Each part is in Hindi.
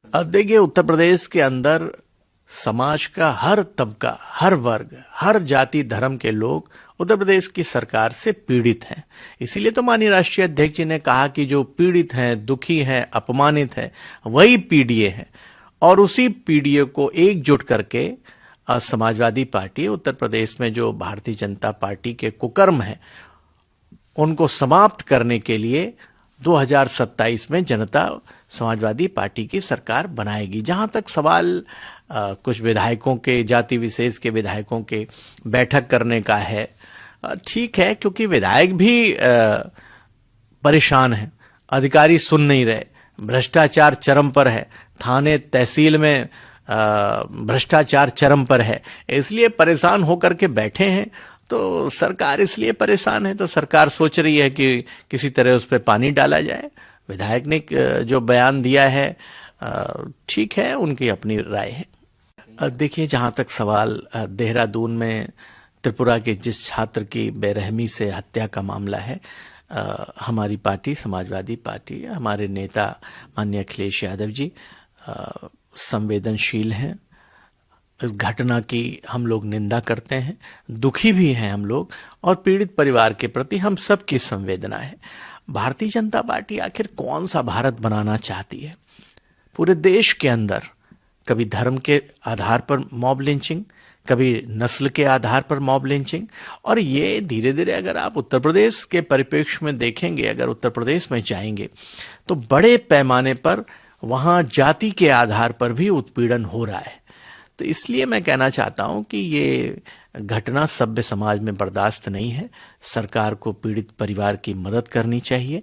अब देखिए, उत्तर प्रदेश के अंदर समाज का हर तबका, हर वर्ग, हर जाति धर्म के लोग उत्तर प्रदेश की सरकार से पीड़ित हैं। इसीलिए तो माननीय राष्ट्रीय अध्यक्ष जी ने कहा कि जो पीड़ित हैं, दुखी हैं, अपमानित हैं, वही पीडीए हैं। और उसी पीडीए को एकजुट करके समाजवादी पार्टी उत्तर प्रदेश में जो भारतीय जनता पार्टी के कुकर्म हैं उनको समाप्त करने के लिए 2027 में जनता समाजवादी पार्टी की सरकार बनाएगी। जहां तक सवाल कुछ विधायकों के, जाति विशेष के विधायकों के बैठक करने का है, ठीक है, क्योंकि विधायक भी परेशान हैं, अधिकारी सुन नहीं रहे, भ्रष्टाचार चरम पर है, थाने तहसील में भ्रष्टाचार चरम पर है, इसलिए परेशान होकर के बैठे हैं। तो सरकार इसलिए परेशान है, तो सरकार सोच रही है कि किसी तरह उस पर पानी डाला जाए। विधायक ने जो बयान दिया है ठीक है, उनकी अपनी राय है। देखिए, जहाँ तक सवाल देहरादून में त्रिपुरा के जिस छात्र की बेरहमी से हत्या का मामला है, हमारी पार्टी समाजवादी पार्टी, हमारे नेता माननीय अखिलेश यादव जी संवेदनशील हैं। इस घटना की हम लोग निंदा करते हैं, दुखी भी हैं हम लोग, और पीड़ित परिवार के प्रति हम सबकी संवेदना है। भारतीय जनता पार्टी आखिर कौन सा भारत बनाना चाहती है? पूरे देश के अंदर कभी धर्म के आधार पर मॉब लिंचिंग, कभी नस्ल के आधार पर मॉब लिंचिंग, और ये धीरे धीरे अगर आप उत्तर प्रदेश के परिप्रेक्ष्य में देखेंगे, अगर उत्तर प्रदेश में जाएंगे तो बड़े पैमाने पर वहाँ जाति के आधार पर भी उत्पीड़न हो रहा है। तो इसलिए मैं कहना चाहता हूं कि ये घटना सभ्य समाज में बर्दाश्त नहीं है। सरकार को पीड़ित परिवार की मदद करनी चाहिए,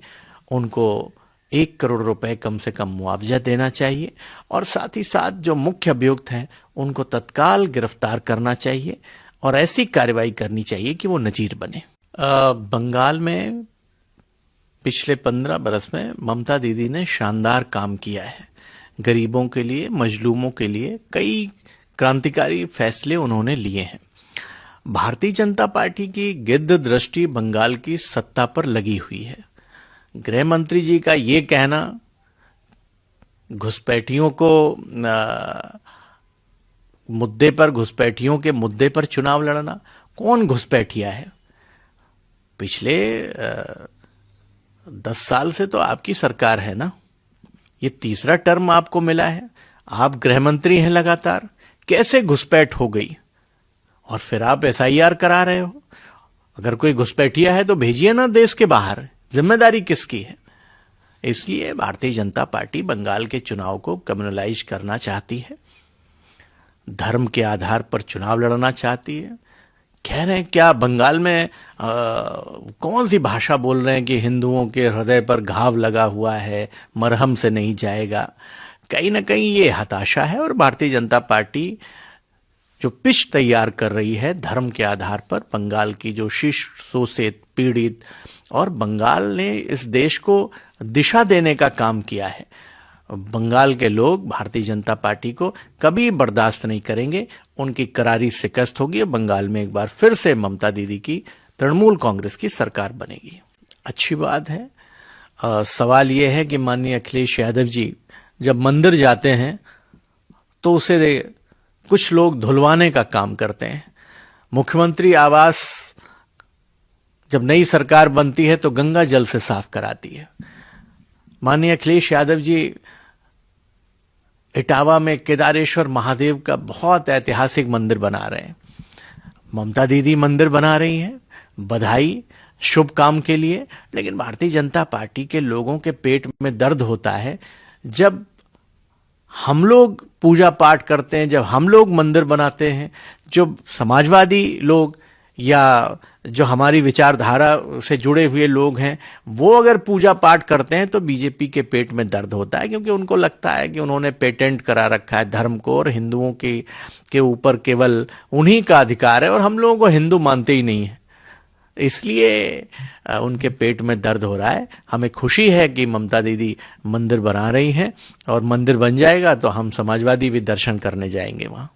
उनको 1 करोड़ रुपए कम से कम मुआवजा देना चाहिए, और साथ ही साथ जो मुख्य अभियुक्त हैं उनको तत्काल गिरफ्तार करना चाहिए और ऐसी कार्रवाई करनी चाहिए कि वो नजीर बने। बंगाल में पिछले 15 बरस में ममता दीदी ने शानदार काम किया है। गरीबों के लिए, मजलूमों के लिए कई क्रांतिकारी फैसले उन्होंने लिए हैं। भारतीय जनता पार्टी की गिद्ध दृष्टि बंगाल की सत्ता पर लगी हुई है। गृह मंत्री जी का ये कहना, घुसपैठियों को मुद्दे पर, घुसपैठियों के मुद्दे पर चुनाव लड़ना, कौन घुसपैठिया है? पिछले 10 साल से तो आपकी सरकार है ना, ये तीसरा टर्म आपको मिला है, आप गृह मंत्री हैं लगातार, कैसे घुसपैठ हो गई? और फिर आप एसआईआर करा रहे हो। अगर कोई घुसपैठिया है तो भेजिए ना देश के बाहर, जिम्मेदारी किसकी है? इसलिए भारतीय जनता पार्टी बंगाल के चुनाव को कम्युनलाइज करना चाहती है, धर्म के आधार पर चुनाव लड़ना चाहती है। कह रहे हैं क्या बंगाल में कौन सी भाषा बोल रहे हैं कि हिंदुओं के हृदय पर घाव लगा हुआ है, मरहम से नहीं जाएगा। कहीं ना कहीं ये हताशा है, और भारतीय जनता पार्टी जो पिच तैयार कर रही है धर्म के आधार पर, बंगाल की जो शोषित, पीड़ित, और बंगाल ने इस देश को दिशा देने का काम किया है। बंगाल के लोग भारतीय जनता पार्टी को कभी बर्दाश्त नहीं करेंगे, उनकी करारी शिकस्त होगी। बंगाल में एक बार फिर से ममता दीदी की तृणमूल कांग्रेस की सरकार बनेगी। अच्छी बात है। सवाल यह है कि माननीय अखिलेश यादव जी जब मंदिर जाते हैं तो उसे कुछ लोग धुलवाने का काम करते हैं। मुख्यमंत्री आवास जब नई सरकार बनती है तो गंगा जल से साफ कराती है। माननीय अखिलेश यादव जी इटावा में केदारेश्वर महादेव का बहुत ऐतिहासिक मंदिर बना रहे हैं। ममता दीदी मंदिर बना रही हैं, बधाई, शुभ काम के लिए। लेकिन भारतीय जनता पार्टी के लोगों के पेट में दर्द होता है जब हम लोग पूजा पाठ करते हैं, जब हम लोग मंदिर बनाते हैं, जो समाजवादी लोग या जो हमारी विचारधारा से जुड़े हुए लोग हैं वो अगर पूजा पाठ करते हैं तो बीजेपी के पेट में दर्द होता है, क्योंकि उनको लगता है कि उन्होंने पेटेंट करा रखा है धर्म को, और हिंदुओं के ऊपर केवल उन्हीं का अधिकार है, और हम लोगों को हिंदू मानते ही नहीं है। इसलिए उनके पेट में दर्द हो रहा है। हमें खुशी है कि ममता दीदी मंदिर बना रही हैं, और मंदिर बन जाएगा तो हम समाजवादी भी दर्शन करने जाएंगे वहाँ।